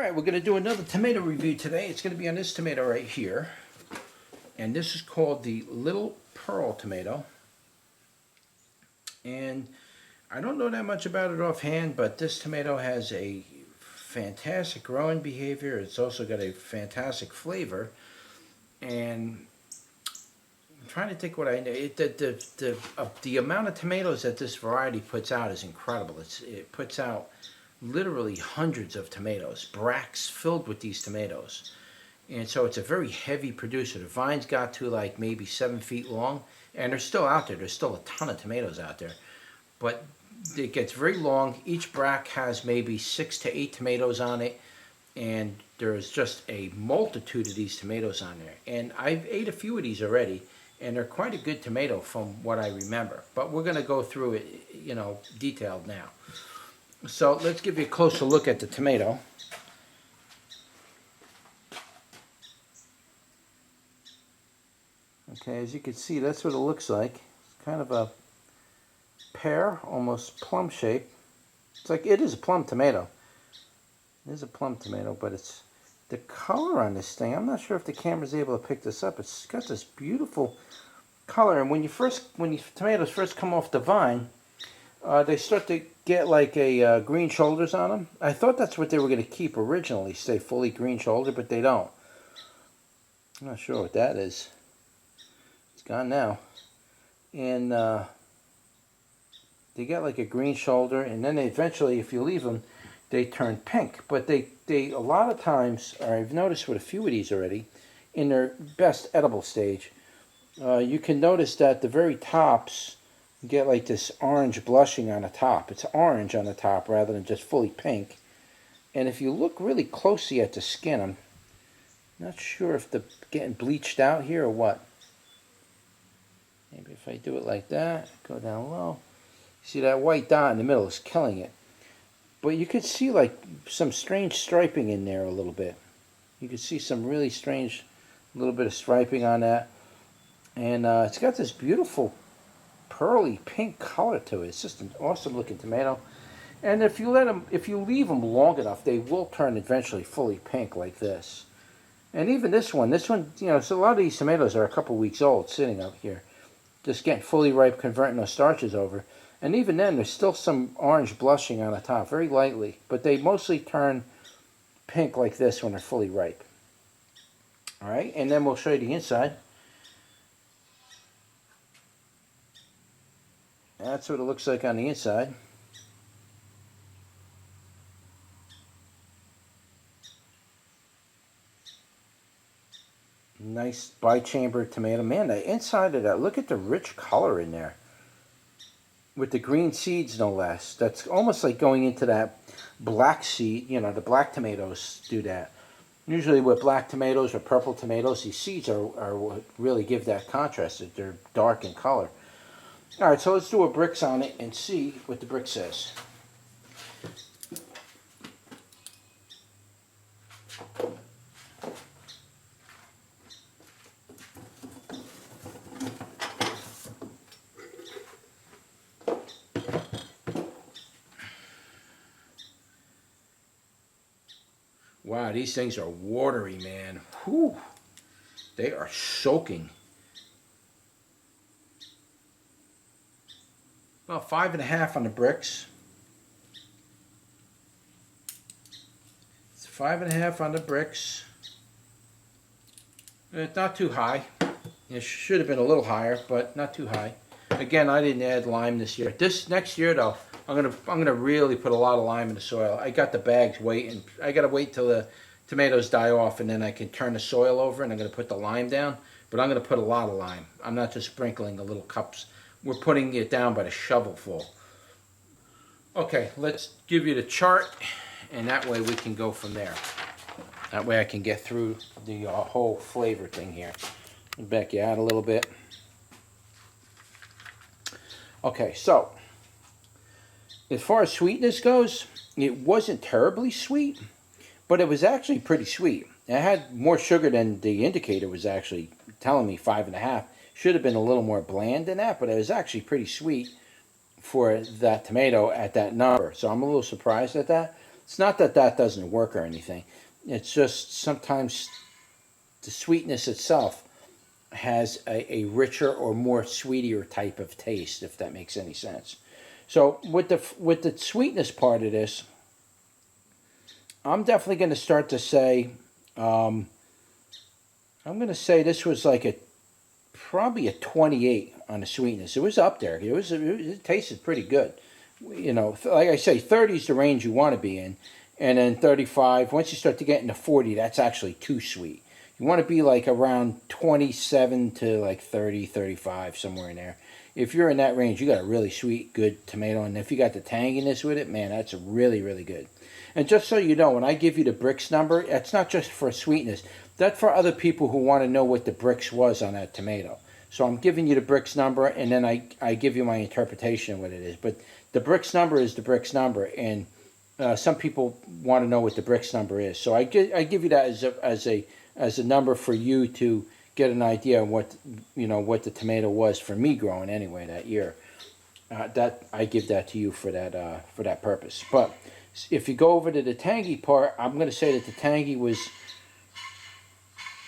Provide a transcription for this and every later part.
Alright, we're going to do another tomato review today. It's going to be on this tomato right here. And this is called the Little Pearl tomato. And I don't know that much about it offhand, but this tomato has a fantastic growing behavior. It's also got a fantastic flavor. And I'm trying to think what I know. The amount of tomatoes that this variety puts out is incredible. It puts out literally hundreds of tomatoes, bracts filled with these tomatoes. And so it's a very heavy producer. The vines got to like maybe 7 feet long, and they're still out there. There's still a ton of tomatoes out there. But it gets very long. Each bract has maybe 6 to 8 tomatoes on it, and there's just a multitude of these tomatoes on there. And I've ate a few of these already, and they're quite a good tomato from what I remember. But we're going to go through it, detailed now. So let's give you a closer look at the tomato. Okay, as you can see, that's what it looks like. It's kind of a pear, almost plum shape. It's like, it is a plum tomato. It is a plum tomato, but it's the color on this thing. I'm not sure if the camera's able to pick this up. It's got this beautiful color, and when the tomatoes first come off the vine, they start to get like a green shoulders on them. I thought that's what they were going to keep originally, stay fully green shoulder, but they don't. I'm not sure what that is. It's gone now. And they get like a green shoulder, and then they eventually, if you leave them, they turn pink. But they a lot of times, or I've noticed with a few of these already, in their best edible stage, you can notice that the very tops get like this orange blushing on the top. It's orange on the top rather than just fully pink. And if you look really closely at the skin, I'm not sure if they're getting bleached out here or what. Maybe if I do it like that, go down low. See that white dot in the middle is killing it. But you could see like some strange striping in there a little bit. You could see some really strange little bit of striping on that. And it's got this beautiful pearly pink color to it. It's just an awesome looking tomato. And if you leave them long enough, they will turn eventually fully pink like this. And even this one, so a lot of these tomatoes are a couple weeks old sitting up here, just getting fully ripe, converting those starches over. And even then, there's still some orange blushing on the top, very lightly. But they mostly turn pink like this when they're fully ripe. All right, and then we'll show you the inside. That's what it looks like on the inside. Nice bichamber tomato. Man, the inside of that, look at the rich color in there. With the green seeds, no less. That's almost like going into that black seed. The black tomatoes do that. Usually with black tomatoes or purple tomatoes, these seeds are what really give that contrast. They're dark in color. All right, so let's do a bricks on it and see what the brick says. Wow, these things are watery, man. Whew. They are soaking. About 5.5 on the bricks. It's 5.5 on the bricks. It's not too high. It should have been a little higher, but not too high. Again, I didn't add lime this year. This next year, though, I'm gonna really put a lot of lime in the soil. I got the bags waiting. I gotta wait till the tomatoes die off, and then I can turn the soil over, and I'm gonna put the lime down. But I'm gonna put a lot of lime. I'm not just sprinkling the little cups. We're putting it down by the shovelful. Okay, let's give you the chart, and that way we can go from there. That way I can get through the whole flavor thing here. Back you out a little bit. Okay, so as far as sweetness goes, it wasn't terribly sweet, but it was actually pretty sweet. It had more sugar than the indicator was actually telling me, 5.5. Should have been a little more bland than that, but it was actually pretty sweet for that tomato at that number. So I'm a little surprised at that. It's not that that doesn't work or anything. It's just sometimes the sweetness itself has a richer or more sweeter type of taste, if that makes any sense. So with the sweetness part of this, I'm definitely going to start to say, I'm going to say this was like probably a 28 on the sweetness. It was up there. It tasted pretty good. You know, like I say, 30 is the range you want to be in, and then 35. Once you start to get into 40, that's actually too sweet. You want to be like around 27 to like 30, 35, somewhere in there. If you're in that range, you got a really sweet, good tomato, and if you got the tanginess with it, man, that's really, really good. And just so you know, when I give you the Brix number, it's not just for sweetness. That's for other people who want to know what the Brix was on that tomato. So I'm giving you the Brix number, and then I give you my interpretation of what it is. But the Brix number is the Brix number, and some people want to know what the Brix number is. So I give you that as a number for you to get an idea of what the tomato was for me growing anyway that year. That I give that to you for that purpose. But if you go over to the tangy part, I'm going to say that the tangy was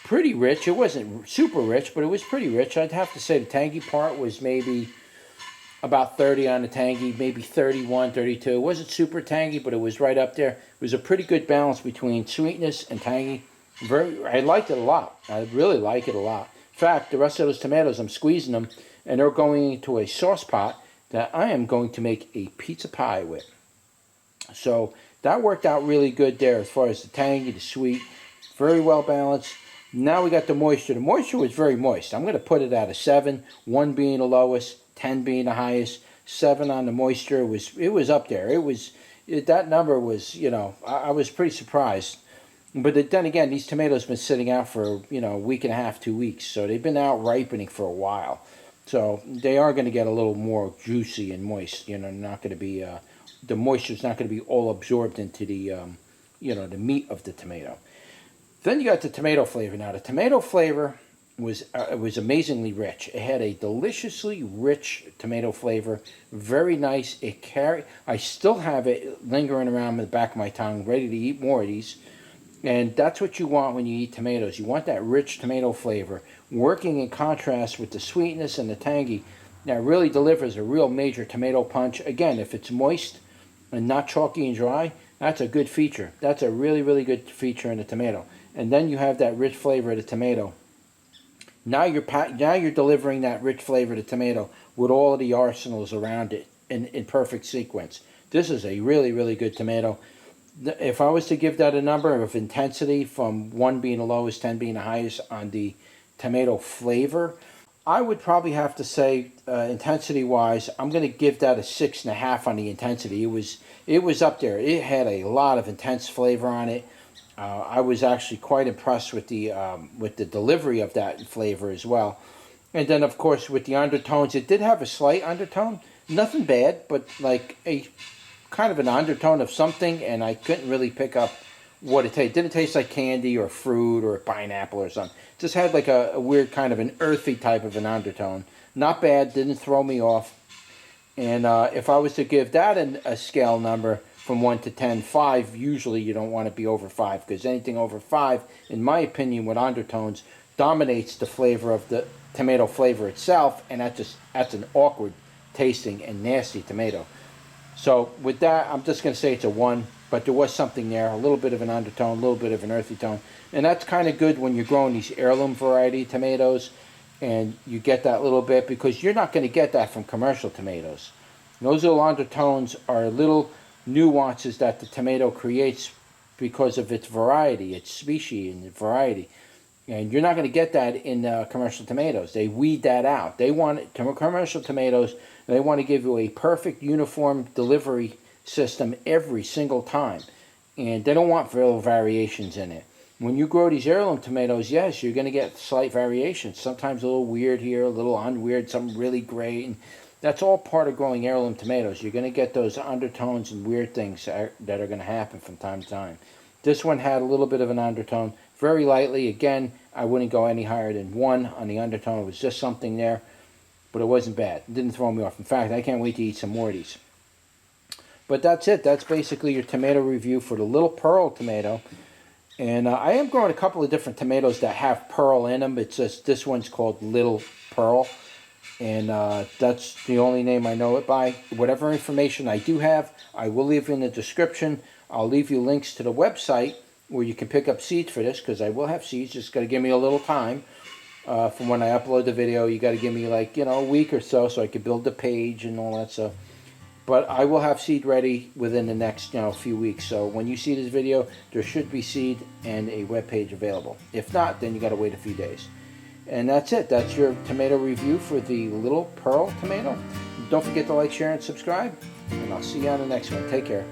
pretty rich. It wasn't super rich, but it was pretty rich. I'd have to say the tangy part was maybe about 30 on the tangy, maybe 31, 32. It wasn't super tangy, but it was right up there. It was a pretty good balance between sweetness and tangy. I liked it a lot. I really like it a lot. In fact, the rest of those tomatoes, I'm squeezing them, and they're going into a sauce pot that I am going to make a pizza pie with. So that worked out really good there as far as the tangy, the sweet, very well balanced. Now we got the moisture. The moisture was very moist. I'm going to put it at a 7, 1 being the lowest, 10 being the highest, 7 on the moisture. It was up there. That number was, I was pretty surprised. But then again, these tomatoes have been sitting out for, a week and a half, 2 weeks. So they've been out ripening for a while. So they are going to get a little more juicy and moist. Not going to be, the moisture's not going to be all absorbed into the, the meat of the tomato. Then you got the tomato flavor. Now, the tomato flavor was amazingly rich. It had a deliciously rich tomato flavor, very nice. I still have it lingering around in the back of my tongue, ready to eat more of these. And that's what you want when you eat tomatoes. You want that rich tomato flavor, working in contrast with the sweetness and the tangy. That really delivers a real major tomato punch. Again, if it's moist and not chalky and dry, that's a good feature. That's a really, really good feature in the tomato. And then you have that rich flavor of the tomato. Now you're delivering that rich flavor of the tomato with all of the arsenals around it in perfect sequence. This is a really, really good tomato. If I was to give that a number of intensity, from 1 being the lowest, 10 being the highest on the tomato flavor, I would probably have to say, intensity-wise, I'm going to give that a 6.5 on the intensity. It was up there. It had a lot of intense flavor on it. I was actually quite impressed with the delivery of that flavor as well. And then, of course, with the undertones, it did have a slight undertone. Nothing bad, but like a kind of an undertone of something, and I couldn't really pick up what it tasted. It didn't taste like candy or fruit or pineapple or something. It just had like a weird kind of an earthy type of an undertone. Not bad, didn't throw me off. And if I was to give that a scale number from 1 to 10, 5, usually you don't want to be over 5, because anything over 5, in my opinion, with undertones, dominates the flavor of the tomato flavor itself, and that's an awkward tasting and nasty tomato. So with that, I'm just going to say it's a 1, but there was something there, a little bit of an undertone, a little bit of an earthy tone. And that's kind of good when you're growing these heirloom variety tomatoes, and you get that little bit, because you're not going to get that from commercial tomatoes. Those little undertones are little nuances that the tomato creates because of its variety, its species and variety. And you're not going to get that in commercial tomatoes. They weed that out. Commercial tomatoes, they want to give you a perfect uniform delivery system every single time. And they don't want little variations in it. When you grow these heirloom tomatoes, yes, you're going to get slight variations. Sometimes a little weird here, a little unweird, something really great. And that's all part of growing heirloom tomatoes. You're going to get those undertones and weird things that are going to happen from time to time. This one had a little bit of an undertone, very lightly. Again, I wouldn't go any higher than 1 on the undertone. It was just something there, but it wasn't bad. It didn't throw me off. In fact, I can't wait to eat some more of these. But that's it. That's basically your tomato review for the little pearl tomato. And I am growing a couple of different tomatoes that have pearl in them. It's just this one's called Little Pearl. And that's the only name I know it by. Whatever information I do have, I will leave in the description. I'll leave you links to the website where you can pick up seeds for this, because I will have seeds. Just got to give me a little time. From when I upload the video, you got to give me like, a week or so I can build the page and all that stuff. But I will have seed ready within the next few weeks. So when you see this video, there should be seed and a web page available. If not, then you got to wait a few days. And that's it. That's your tomato review for the Little Pearl tomato. Don't forget to like, share, and subscribe. And I'll see you on the next one. Take care.